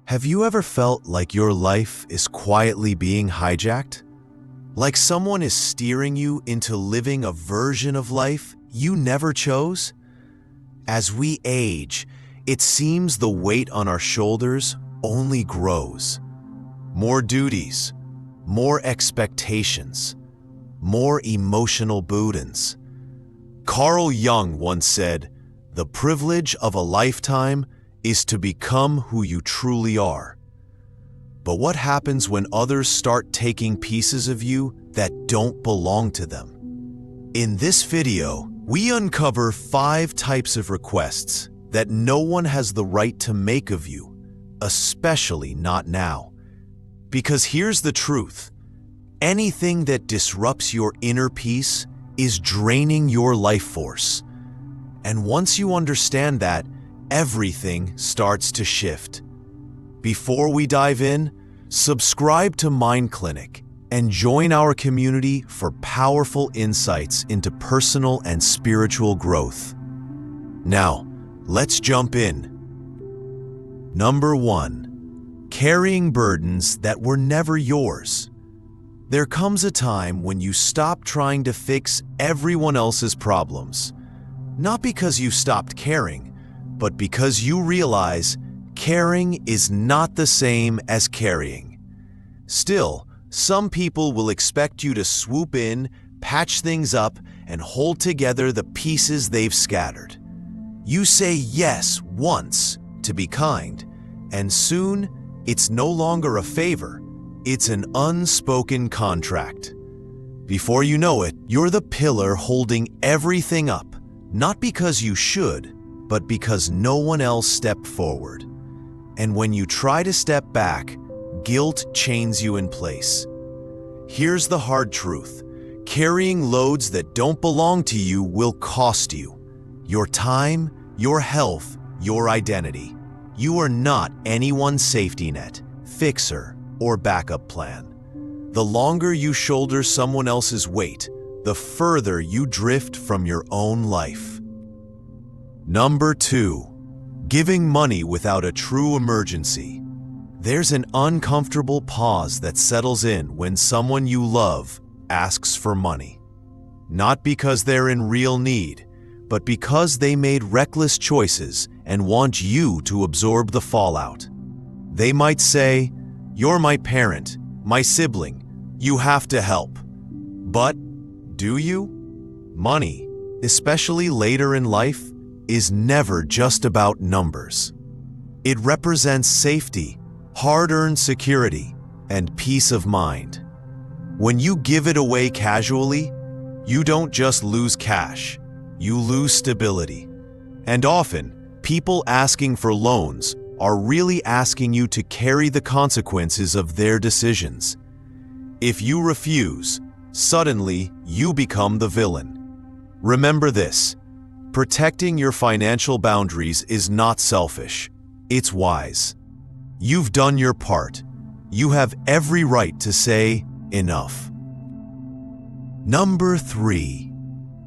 Have you ever felt like your life is quietly being hijacked? Like someone is steering you into living a version of life you never chose? As we age, it seems the weight on our shoulders only grows. More duties, more expectations, more emotional burdens. Carl Jung once said, "The privilege of a lifetime is to become who you truly are." But what happens when others start taking pieces of you that don't belong to them? In this video, we uncover 5 types of requests that no one has the right to make of you, especially not now. Because here's the truth: anything that disrupts your inner peace is draining your life force. And once you understand that, everything starts to shift. Before we dive in, subscribe to Mind Clinic and join our community for powerful insights into personal and spiritual growth. Now, let's jump in. Number 1. Carrying burdens that were never yours. There comes a time when you stop trying to fix everyone else's problems. Not because you stopped caring, but because you realize caring is not the same as carrying. Still, some people will expect you to swoop in, patch things up, and hold together the pieces they've scattered. You say yes once to be kind, and soon it's no longer a favor, it's an unspoken contract. Before you know it, you're the pillar holding everything up, not because you should, but because no one else stepped forward. And when you try to step back, guilt chains you in place. Here's the hard truth: carrying loads that don't belong to you will cost you. Your time, your health, your identity. You are not anyone's safety net, fixer, or backup plan. The longer you shoulder someone else's weight, the further you drift from your own life. Number 2. Giving money without a true emergency. There's an uncomfortable pause that settles in when someone you love asks for money. Not because they're in real need, but because they made reckless choices and want you to absorb the fallout. They might say, "You're my parent, my sibling, you have to help." But do you? Money, especially later in life, is never just about numbers. It represents safety, hard-earned security, and peace of mind. When you give it away casually, you don't just lose cash, you lose stability. And often, people asking for loans are really asking you to carry the consequences of their decisions. If you refuse, suddenly you become the villain. Remember this: protecting your financial boundaries is not selfish, it's wise. You've done your part. You have every right to say enough. Number 3.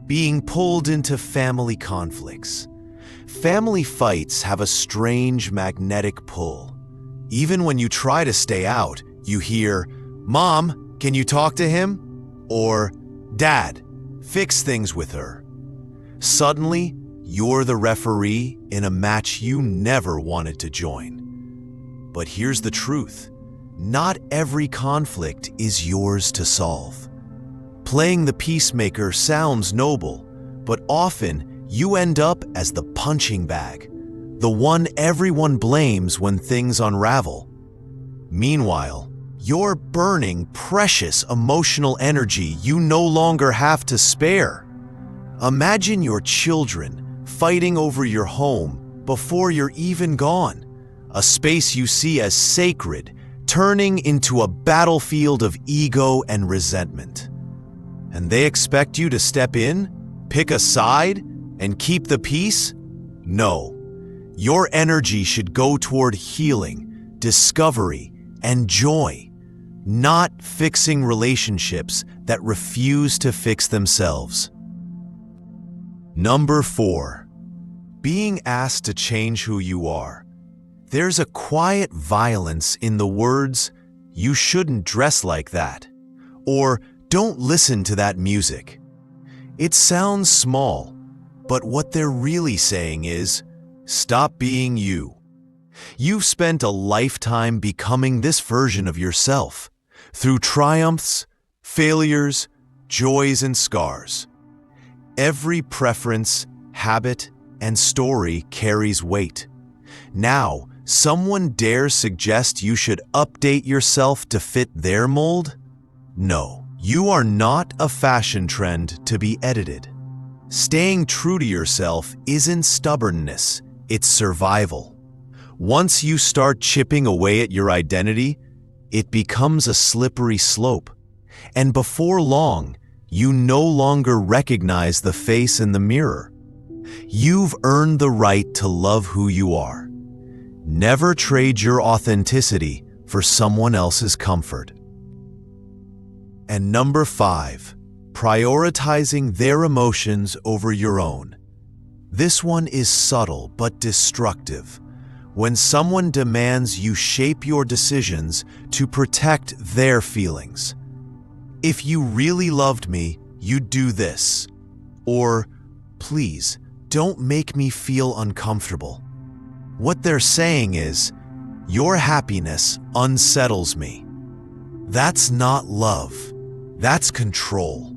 Being pulled into family conflicts. Family fights have a strange magnetic pull. Even when you try to stay out, you hear, "Mom, can you talk to him?" Or, "Dad, fix things with her." Suddenly, you're the referee in a match you never wanted to join. But here's the truth: not every conflict is yours to solve. Playing the peacemaker sounds noble, but often you end up as the punching bag, the one everyone blames when things unravel. Meanwhile, you're burning precious emotional energy you no longer have to spare. Imagine your children fighting over your home before you're even gone, a space you see as sacred, turning into a battlefield of ego and resentment. And they expect you to step in, pick a side, and keep the peace? No. Your energy should go toward healing, discovery, and joy, not fixing relationships that refuse to fix themselves. Number 4. Being asked to change who you are. There's a quiet violence in the words, "You shouldn't dress like that," or "Don't listen to that music." It sounds small, but what they're really saying is, stop being you. You've spent a lifetime becoming this version of yourself, through triumphs, failures, joys, and scars. Every preference, habit, and story carries weight. Now, someone dares suggest you should update yourself to fit their mold? No, you are not a fashion trend to be edited. Staying true to yourself isn't stubbornness, it's survival. Once you start chipping away at your identity, it becomes a slippery slope. And before long, you no longer recognize the face in the mirror. You've earned the right to love who you are. Never trade your authenticity for someone else's comfort. And number 5, prioritizing their emotions over your own. This one is subtle but destructive. When someone demands you shape your decisions to protect their feelings. If you really loved me, you'd do this. Or, please, don't make me feel uncomfortable. What they're saying is, your happiness unsettles me. That's not love. That's control.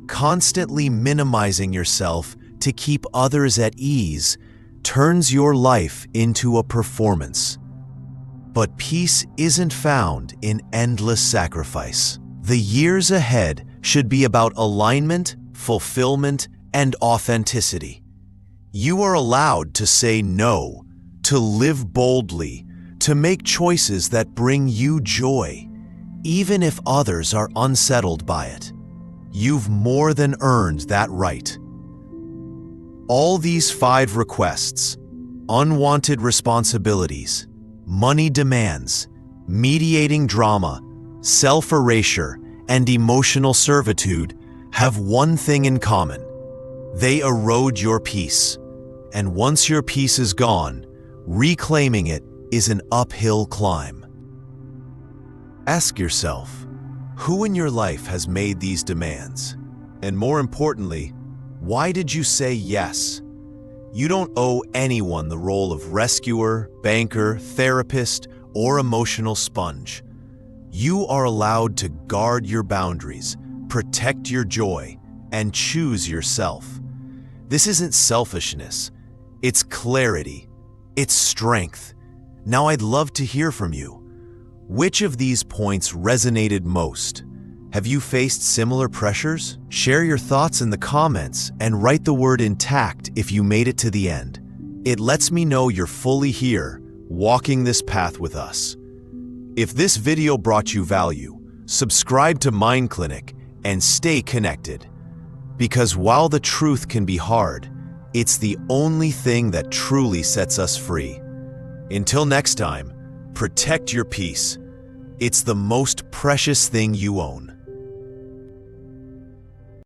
Constantly minimizing yourself to keep others at ease turns your life into a performance. But peace isn't found in endless sacrifice. The years ahead should be about alignment, fulfillment, and authenticity. You are allowed to say no, to live boldly, to make choices that bring you joy, even if others are unsettled by it. You've more than earned that right. All these 5 requests, unwanted responsibilities, money demands, mediating drama, self-erasure, and emotional servitude, have one thing in common. They erode your peace. And once your peace is gone, reclaiming it is an uphill climb. Ask yourself, who in your life has made these demands? And more importantly, why did you say yes? You don't owe anyone the role of rescuer, banker, therapist, or emotional sponge. You are allowed to guard your boundaries, protect your joy, and choose yourself. This isn't selfishness. It's clarity. It's strength. Now I'd love to hear from you. Which of these points resonated most? Have you faced similar pressures? Share your thoughts in the comments and write the word intact if you made it to the end. It lets me know you're fully here, walking this path with us. If this video brought you value, subscribe to Mind Clinic and stay connected. Because while the truth can be hard, it's the only thing that truly sets us free. Until next time, protect your peace. It's the most precious thing you own.